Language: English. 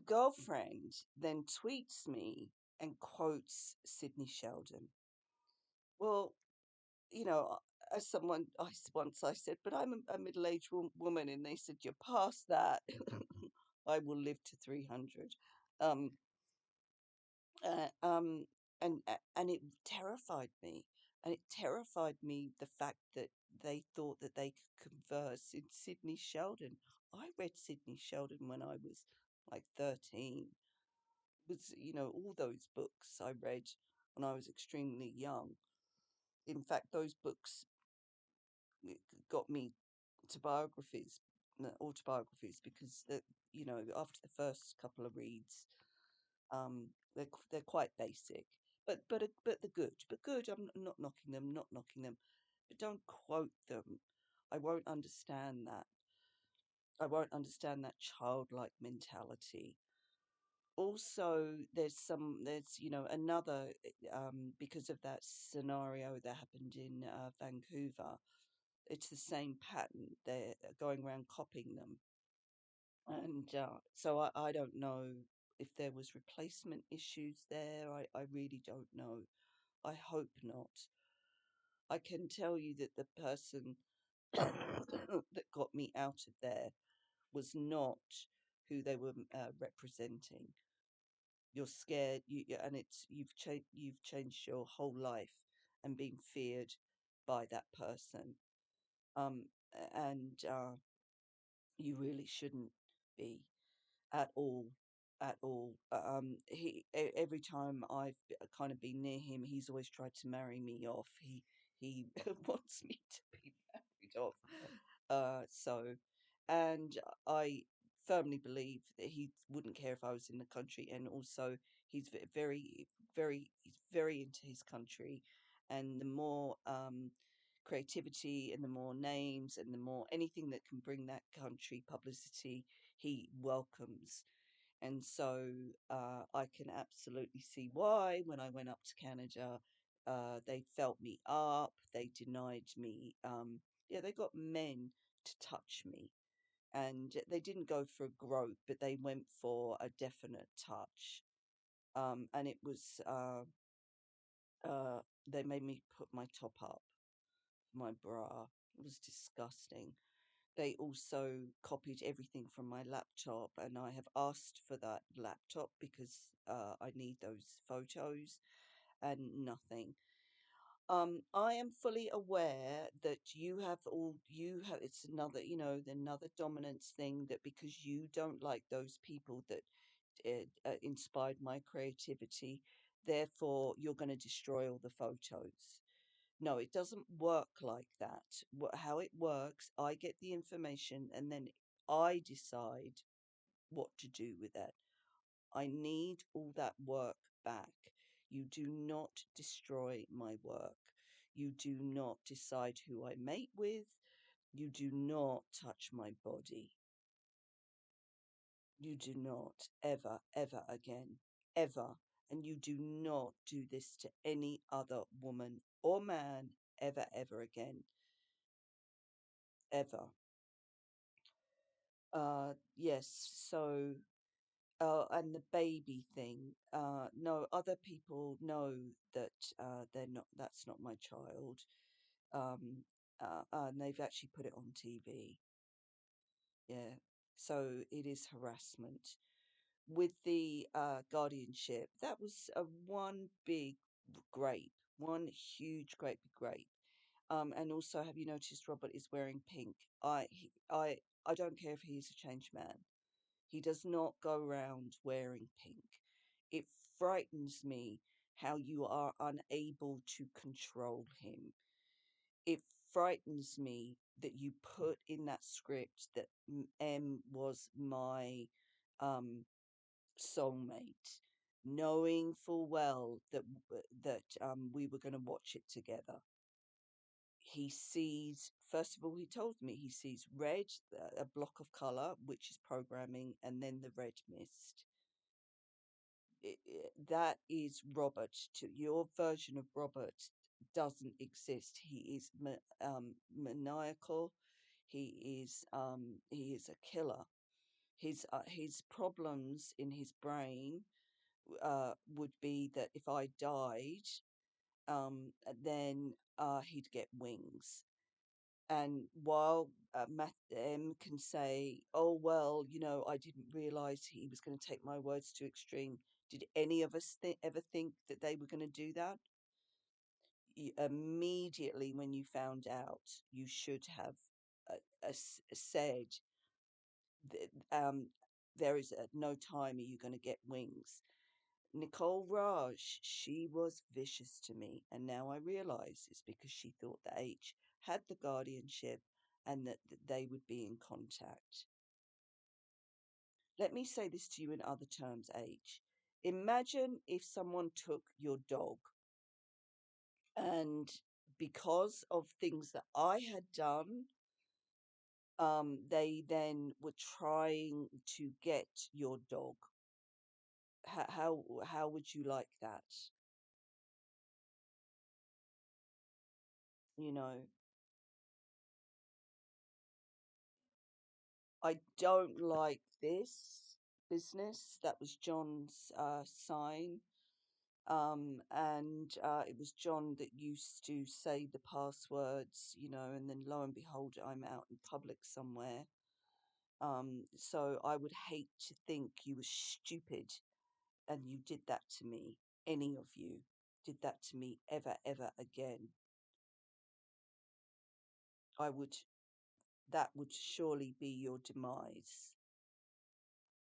girlfriend then tweets me and quotes Sydney Sheldon. Well, you know, as someone once I said, but I'm a middle-aged woman, and they said, you're past that. I will live to 300. Um, uh, um, and it terrified me, and it terrified me the fact that they thought that they could converse in Sydney Sheldon. I read Sydney Sheldon when I was like 13. Was, all those books I read when I was extremely young. In fact, those books got me to biographies, autobiographies, because after the first couple of reads, they're quite basic, but they're good. But good. I'm not knocking them, not knocking them, but don't quote them. I won't understand that. I won't understand that childlike mentality. Also, there's another, because of that scenario that happened in Vancouver. It's the same pattern. They're going around copying them, and so I don't know if there was replacement issues there. I really don't know. I hope not. I can tell you that the person that got me out of there was not who they were representing. You're scared, and you've changed your whole life and been feared by that person. Um, and you really shouldn't be at all, at all. Every time I've kind of been near him, he's always tried to marry me off. He wants me to be married off. So, and I firmly believe that he wouldn't care if I was in the country, and also he's he's very into his country, and the more creativity and the more names and the more anything that can bring that country publicity, he welcomes. And so I can absolutely see why, when I went up to Canada, they felt me up, they denied me. Yeah, they got men to touch me. And they didn't go for a grope, but they went for a definite touch. And it was, they made me put my top up, my bra. It was disgusting. They also copied everything from my laptop, and I have asked for that laptop because I need those photos, and nothing. I am fully aware that it's another, another dominance thing, that because you don't like those people that inspired my creativity, therefore you're going to destroy all the photos. No, it doesn't work like that. How it works, I get the information and then I decide what to do with it. I need all that work back. You do not destroy my work. You do not decide who I mate with. You do not touch my body. You do not, ever, ever again. Ever. And you do not do this to any other woman or man ever, ever again. Ever. Yes, so, and the baby thing, no, other people know that, that's not my child. Um, and they've actually put it on TV. Yeah. So it is harassment. With the, guardianship, that was a one big grape, one huge grape of grape. And also, have you noticed Robert is wearing pink? I don't care if he's a changed man. He does not go around wearing pink. It frightens me how you are unable to control him. It frightens me that you put in that script that M was my um, soulmate, knowing full well that we were going to watch it together. He sees, first of all, he told me he sees red, a block of color, which is programming, and then the red mist. That is Robert. To your version of Robert doesn't exist. He is maniacal. He is a killer. His problems in his brain would be that if I died, then he'd get wings. And while Matt M can say, "Oh well, I didn't realize he was going to take my words to extreme," did any of us ever think that they were going to do that? Immediately when you found out, you should have said that, there is at no time are you going to get wings. Nicole Raj, she was vicious to me, and now I realize it's because she thought that H had the guardianship and that they would be in contact. Let me say this to you in other terms, H. Imagine if someone took your dog, and because of things that I had done, they then were trying to get your dog. How would you like that? You know, I don't like this business. That was John's sign. And it was John that used to say the passwords, and then lo and behold, I'm out in public somewhere. So I would hate to think you were stupid and you did that to me. Any of you did that to me ever, ever again. I would, that would surely be your demise.